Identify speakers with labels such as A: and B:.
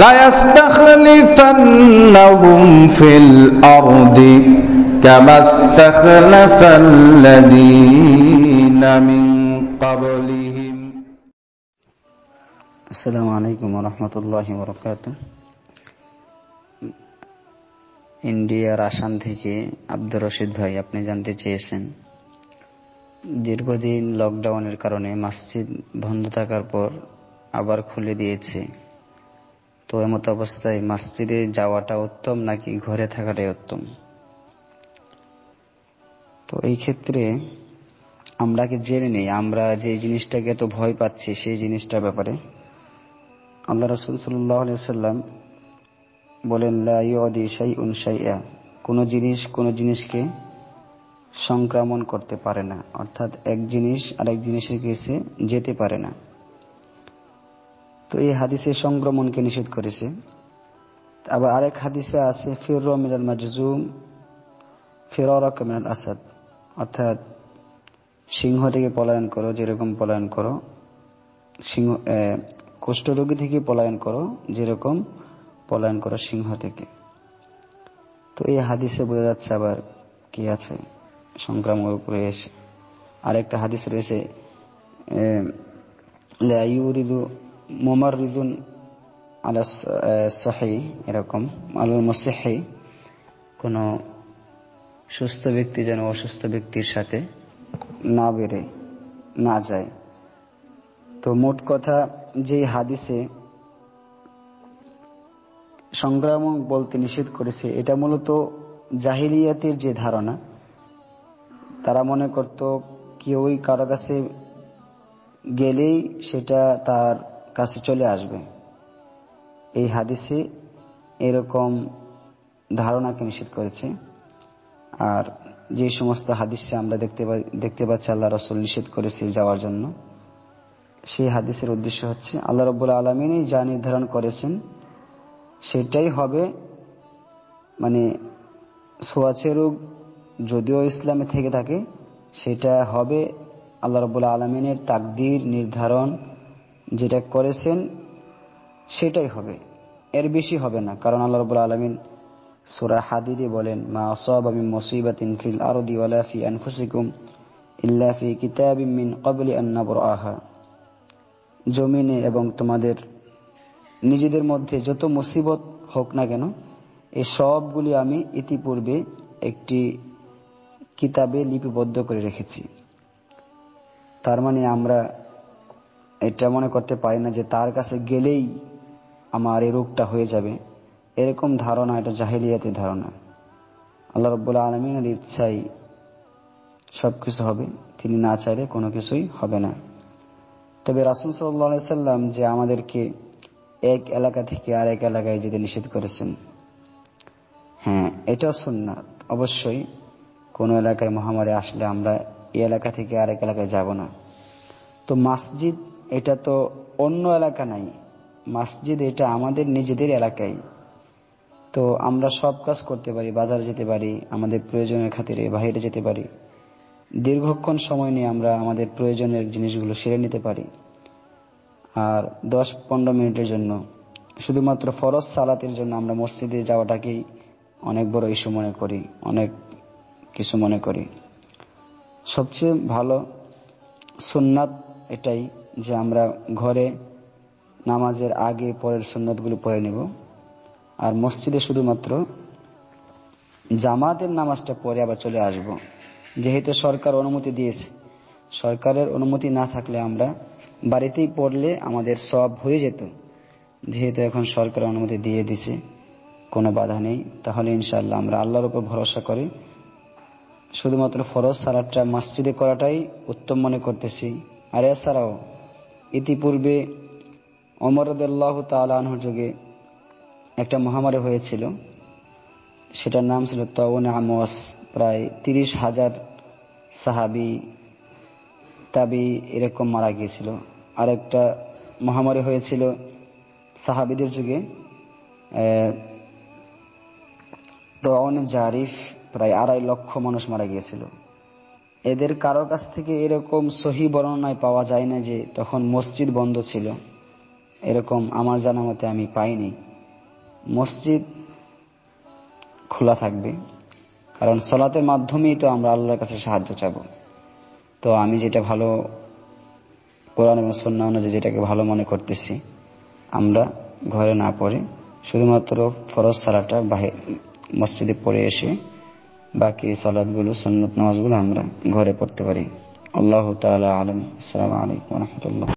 A: লায়াস্তাখলিফান্নাহুম feel আরদি কামা ইস্তাখলাফাল্লাযীনা মিন ক্বাবলিহিম।
B: আসসালামু আলাইকুম ওয়া রাহমাতুল্লাহি ওয়া বারাকাতুহু। ইন্ডিয়ার আসাম থেকে আব্দুর রশিদ ভাই আপনি জানতে চেয়েছেন, দীর্ঘদিন লকডাউনের কারণে মসজিদ বন্ধ থাকার পর আবার খুলে দিয়েছে, তো এমত অবস্থায় মসজিদে যাওয়াটা উত্তম নাকি ঘরে থাকাটাই উত্তম? তো এই ক্ষেত্রে আমরা কি জেনে নেই, আমরা যে জিনিসটাকে এত ভয় পাচ্ছি সেই জিনিসটার ব্যাপারে। আল্লাহ রাসূল সাল্লাল্লাহু আলাইহি ওয়াসাল্লাম বলেন, লা ইউদি শাইউন শাইআ, কোন জিনিস কোন জিনিসকে সংক্রমণ করতে পারে না, অর্থাৎ এক জিনিস আরেক জিনিসের কাছে যেতে পারে না। তো এই হাদিসে সংক্রমণকে নিষেধ করেছে। আবার আরেক হাদিসে আছে, ফিররু মিনাল মাজজুম ফিরারাকা মিনাল আসাদ, অর্থাৎ সিংহ থেকে পলায়ন করো যেরকম পলায়ন করো, সিংহ কুষ্ঠরোগী থেকে পলায়ন করো যেরকম পলায়ন করো সিংহ থেকে। তো এই হাদিসে বোঝা যাচ্ছে আবার কি আছে সংক্রামকের উপরে এসে। আরেকটা হাদিস রয়েছে, লা ইউরিদু মুমাররিদুন আলা সহিহ, এরকম আল মুসিহি, কোন সুস্থ ব্যক্তি যেন অসুস্থ ব্যক্তির সাথে না বেড়ে না যায়। তো মোট কথা, যে হাদিসে সংক্রামক বলতে নিষেধ করেছে, এটা মূলত জাহিলিয়াতের যে ধারণা, তারা মনে করত কেউই কারো কাছে গেলেই সেটা তার কাছে চলে আসবে। এই হাদিসে এরকম ধারণাকে নিষেধ করেছে। আর যে সমস্ত হাদিসে আমরা দেখতে পাচ্ছি আল্লাহ রাসূল নিষেধ করেছে যাওয়ার জন্য, সেই হাদিসের উদ্দেশ্য হচ্ছে আল্লাহ রাব্বুল আলামিনই যা নির্ধারণ করেছেন সেটাই হবে। মানে ছোঁয়াচে রোগ যদিও ইসলামে থেকে থাকে, সেটা হবে আল্লাহ রাব্বুল আলামিনের তাকদীর নির্ধারণ, যেটা করেছেন সেটাই হবে, এর বেশি হবে না। কারণ আল্লাহ রাব্বুল আলামিন সূরা হাদীদে বলেন, মা আসাবা মিন মুসিবাতিন ফিল আরদি ওয়ালা ফি আনফুসিকুম ইল্লা ফি কিতাবিম মিন ক্বাবলি আন নাবরাহা, জমিনে এবং তোমাদের নিজেদের মধ্যে যত মুসিবত হোক না কেন, এই সবগুলি আমি ইতিপূর্বে একটি কিতাবে লিপিবদ্ধ করে রেখেছি। তার মানে আমরা এটা মনে করতে পারি না যে তার কাছে গেলেই আমার এই রোগটা হয়ে যাবে, এরকম ধারণা এটা জাহেলিয়াতের ধারণা। আল্লাহ রাব্বুল আলামিনের ইচ্ছায় সবকিছু হবে, তিনি না চাইলে কোনো কিছুই হবে না। তবে রাসূল সাল্লাল্লাহু আলাইহি সাল্লাম যে আমাদেরকে এক এলাকা থেকে আরেক এলাকায় যেতে নিষেধ করেছেন, হ্যাঁ এটাও সুন্নাত। অবশ্যই কোন এলাকায় মহামারী আসলে আমরা এই এলাকা থেকে আরেক এলাকায় যাব না। তো মসজিদ এটা তো অন্য এলাকা নাই, মসজিদ এটা আমাদের নিজেদের এলাকায়। তো আমরা সব কাজ করতে পারি, বাজারে যেতে পারি, আমাদের প্রয়োজনের খাতিরে বাইরে যেতে পারি, দীর্ঘক্ষণ সময় নিয়ে আমরা আমাদের প্রয়োজনের জিনিসগুলো সেরে নিতে পারি। আর 10-15 মিনিটের জন্য শুধুমাত্র ফরজ সালাতের জন্য আমরা মসজিদে যাওয়াটাকেই অনেক বড় ইস্যু মনে করি, অনেক কিছু মনে করি। সবচেয়ে ভালো সুন্নাত এটাই যে আমরা ঘরে নামাজের আগে পরের সুন্নাতগুলো পড়ে নেব, আর মসজিদে শুধুমাত্র জামাতের নামাজটা পড়ে আবার চলে আসব। যেহেতু সরকার অনুমতি দিয়েছে, সরকারের অনুমতি না থাকলে আমরা বাড়িতেই পড়লে আমাদের সব হয়ে যেত। যেহেতু এখন সরকার অনুমতি দিয়ে দিছে, কোনো বাধা নেই, তাহলে ইনশাআল্লাহ আমরা আল্লাহর উপর ভরসা করে শুধুমাত্র ফরজ সালাতটা মসজিদে করাটাই উত্তম মনে করতেছি। আর এছাড়াও ইতিপূর্বে ওমর রাদিয়াল্লাহু তাআলা আনহুর যুগে একটা মহামারী হয়েছিল, সেটার নাম ছিল তাউন আমওয়াস। প্রায় 30,000 সাহাবী তাবি এরকম মারা গিয়েছিল। আরেকটা মহামারী হয়েছিল সাহাবীদের যুগে, তাউন জারিফ, প্রায় 2.5 লক্ষ মানুষ মারা গিয়েছিল। এদের কারো কাছ থেকে এরকম সহি বর্ণনায় পাওয়া যায় না যে তখন মসজিদ বন্ধ ছিল, এরকম আমার জানা মতে আমি পাইনি। মসজিদ খোলা থাকবে, কারণ সালাতের মাধ্যমেই তো আমরা আল্লাহর কাছে সাহায্য চাবো। তো আমি যেটা ভালো, কোরআন এবং সুন্নাহ অনুযায়ী যেটাকে ভালো মনে করতেছি, আমরা ঘরে না পড়ে শুধুমাত্র ফরজ সালাতটা মসজিদে পড়ে এসে বাকি সালাতগুলো, সুন্নত নামাজগুলো আমরা ঘরে পড়তে পারি। আল্লাহু তাআলা আলাম। আসসালামু আলাইকুম ওয়া রাহমাতুল্লাহ।